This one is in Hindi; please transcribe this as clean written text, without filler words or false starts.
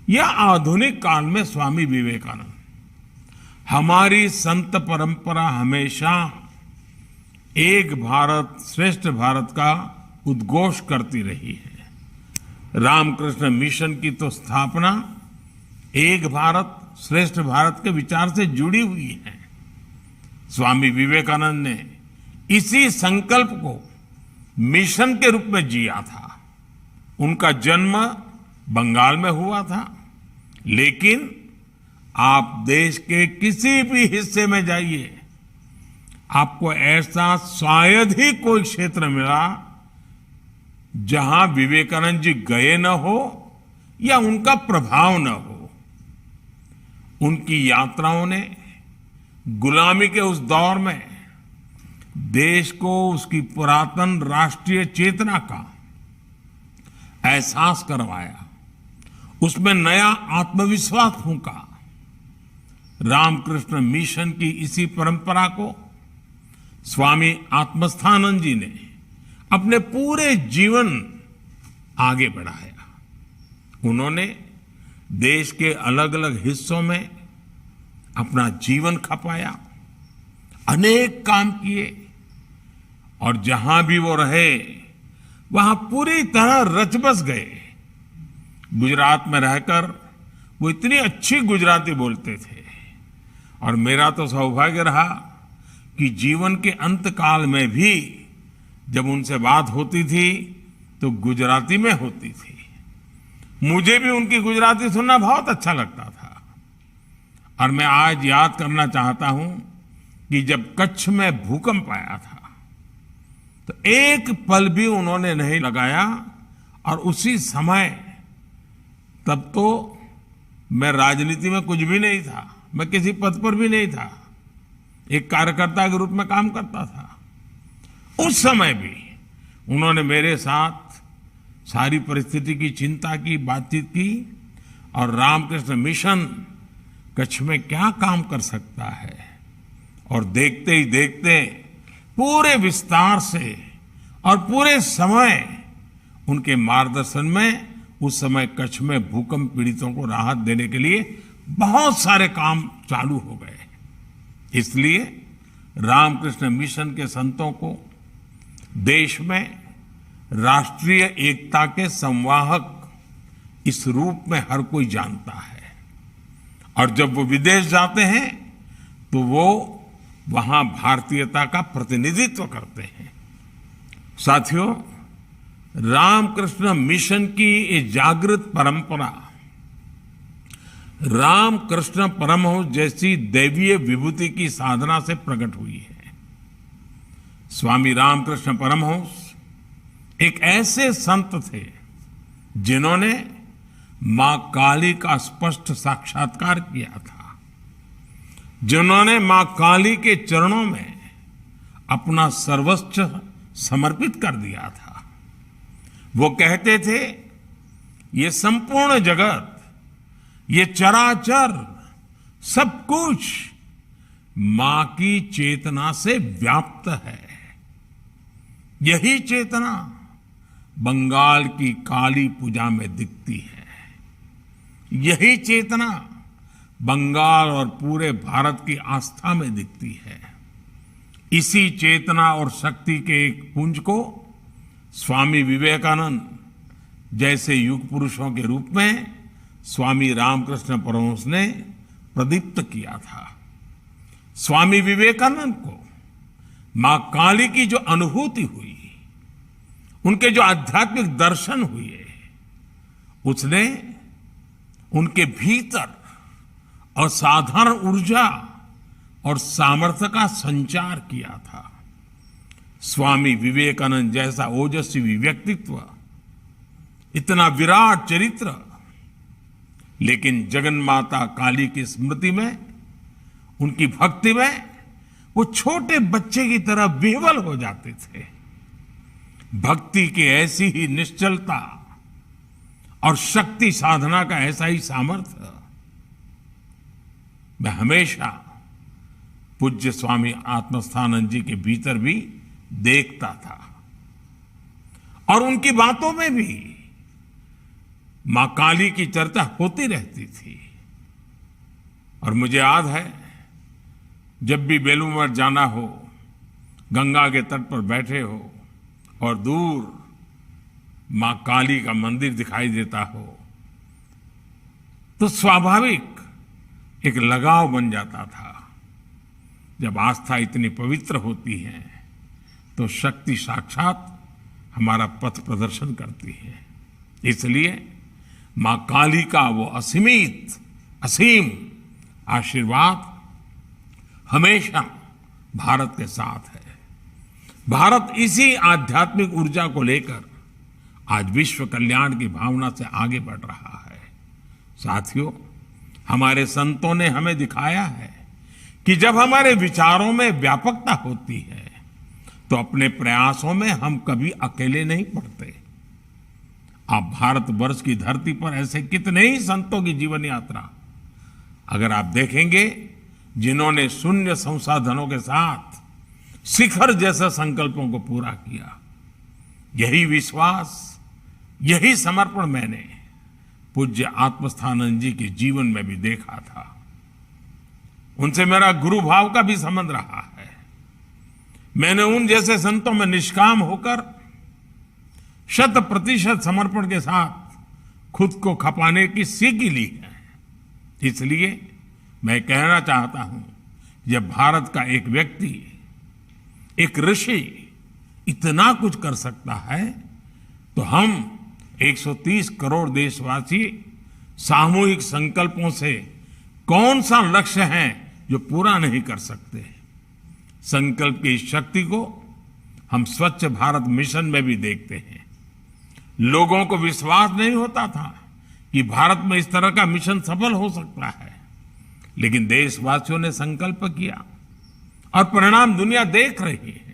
या आधुनिक काल में स्वामी विवेकानंद, हमारी संत परंपरा हमेशा एक भारत श्रेष्ठ भारत का उद्घोष करती रही है। रामकृष्ण मिशन की तो स्थापना एक भारत श्रेष्ठ भारत के विचार से जुड़ी हुई है। स्वामी विवेकानंद ने इसी संकल्प को मिशन के रूप में जिया था। उनका जन्म बंगाल में हुआ था, लेकिन आप देश के किसी भी हिस्से में जाइए, आपको ऐसा शायद ही कोई क्षेत्र मिला जहां विवेकानंद जी गए न हो या उनका प्रभाव न हो। उनकी यात्राओं ने गुलामी के उस दौर में देश को उसकी पुरातन राष्ट्रीय चेतना का एहसास करवाया, उसमें नया आत्मविश्वास फूंका। रामकृष्ण मिशन की इसी परंपरा को स्वामी आत्मस्थानंद जी ने अपने पूरे जीवन आगे बढ़ाया। उन्होंने देश के अलग अलग हिस्सों में अपना जीवन खपाया, अनेक काम किए, और जहां भी वो रहे वहां पूरी तरह रच बस गए। गुजरात में रहकर वो इतनी अच्छी गुजराती बोलते थे, और मेरा तो सौभाग्य रहा कि जीवन के अंत काल में भी जब उनसे बात होती थी तो गुजराती में होती थी। मुझे भी उनकी गुजराती सुनना बहुत अच्छा लगता था। और मैं आज याद करना चाहता हूं कि जब कच्छ में भूकंप आया था तो एक पल भी उन्होंने नहीं लगाया, और उसी समय, तब तो मैं राजनीति में कुछ भी नहीं था, मैं किसी पद पर भी नहीं था, एक कार्यकर्ता के रूप में काम करता था। उस समय भी उन्होंने मेरे साथ सारी परिस्थिति की चिंता की, बातचीत की, और रामकृष्ण मिशन कच्छ में क्या काम कर सकता है, और देखते ही देखते पूरे विस्तार से और पूरे समय उनके मार्गदर्शन में उस समय कच्छ में भूकंप पीड़ितों को राहत देने के लिए बहुत सारे काम चालू हो गए। इसलिए रामकृष्ण मिशन के संतों को देश में राष्ट्रीय एकता के संवाहक इस रूप में हर कोई जानता है, और जब वो विदेश जाते हैं तो वो वहां भारतीयता का प्रतिनिधित्व करते हैं। साथियों, रामकृष्ण मिशन की ये जागृत परंपरा रामकृष्ण परमहंस जैसी दैवीय विभूति की साधना से प्रकट हुई है। स्वामी रामकृष्ण परमहंस एक ऐसे संत थे जिन्होंने मां काली का स्पष्ट साक्षात्कार किया था, जिन्होंने मां काली के चरणों में अपना सर्वस्व समर्पित कर दिया था। वो कहते थे, ये संपूर्ण जगत, ये चराचर सब कुछ मां की चेतना से व्याप्त है। यही चेतना बंगाल की काली पूजा में दिखती है। यही चेतना बंगाल और पूरे भारत की आस्था में दिखती है। इसी चेतना और शक्ति के एक पुंज को स्वामी विवेकानंद जैसे युग पुरुषों के रूप में स्वामी रामकृष्ण परमहंस ने प्रदीप्त किया था। स्वामी विवेकानंद को मां काली की जो अनुभूति हुई, उनके जो आध्यात्मिक दर्शन हुए, उसने उनके भीतर असाधारण ऊर्जा और सामर्थ्य का संचार किया था। स्वामी विवेकानंद जैसा ओजस्वी व्यक्तित्व, इतना विराट चरित्र, लेकिन जगन्माता काली की स्मृति में, उनकी भक्ति में वो छोटे बच्चे की तरह विह्वल हो जाते थे। भक्ति की ऐसी ही निश्चलता और शक्ति साधना का ऐसा ही सामर्थ्य मैं हमेशा पूज्य स्वामी आत्मस्थानंद जी के भीतर भी देखता था। और उनकी बातों में भी मां काली की चर्चा होती रहती थी। और मुझे याद है, जब भी बेलूर मठ जाना हो, गंगा के तट पर बैठे हो और दूर मां काली का मंदिर दिखाई देता हो, तो स्वाभाविक एक लगाव बन जाता था। जब आस्था इतनी पवित्र होती है तो शक्ति साक्षात हमारा पथ प्रदर्शन करती है। इसलिए मां काली का वो असीमित असीम आशीर्वाद हमेशा भारत के साथ है। भारत इसी आध्यात्मिक ऊर्जा को लेकर आज विश्व कल्याण की भावना से आगे बढ़ रहा है। साथियों, हमारे संतों ने हमें दिखाया है कि जब हमारे विचारों में व्यापकता होती है तो अपने प्रयासों में हम कभी अकेले नहीं पड़ते। आप भारतवर्ष की धरती पर ऐसे कितने ही संतों की जीवन यात्रा अगर आप देखेंगे, जिन्होंने शून्य संसाधनों के साथ शिखर जैसे संकल्पों को पूरा किया। यही विश्वास, यही समर्पण मैंने पूज्य आत्मस्थानंद जी के जीवन में भी देखा था। उनसे मेरा गुरु भाव का भी संबंध रहा है। मैंने उन जैसे संतों में निष्काम होकर 100% समर्पण के साथ खुद को खपाने की सीख ली है। इसलिए मैं कहना चाहता हूं, जब भारत का एक व्यक्ति, एक ऋषि इतना कुछ कर सकता है, तो हम 130 करोड़ देशवासी सामूहिक संकल्पों से कौन सा लक्ष्य है जो पूरा नहीं कर सकते। संकल्प की शक्ति को हम स्वच्छ भारत मिशन में भी देखते हैं। लोगों को विश्वास नहीं होता था कि भारत में इस तरह का मिशन सफल हो सकता है, लेकिन देशवासियों ने संकल्प किया और परिणाम दुनिया देख रही है।